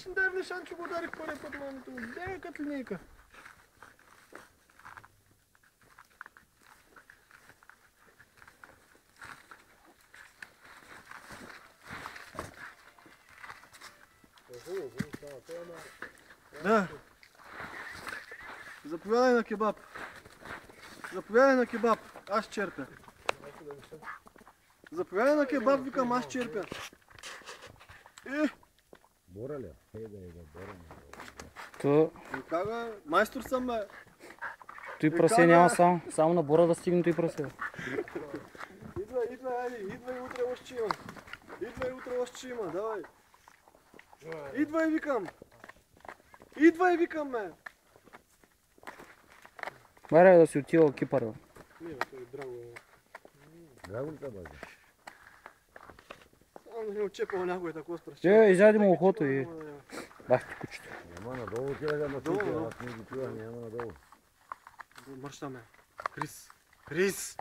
Чин дайвне шанчо го ударих първи път, мамито. Дека линейка. Да. Заповядай на кебаб. Заповядай на кебаб. Аз черпя. Заповядай на кебаб, викам, аз черпя. Бора ли? Бора. То... Кага, майстор съм, бе. Той прасе няма само на Бора да стигне той прасе. Идва, айде, идва и утре още има. Идва и утре още има, давай. Идва и викам. Идва и викам, бе. Баре да си отива кипара. Не, той е драго. Драго ли те бъде? Само да не очепал някой такова страшно. Изяди му ухото и... Бах ти кучето. Няма надолу отиваха на тите, аз не ги чувах, няма надолу. Мърщаме. Крис.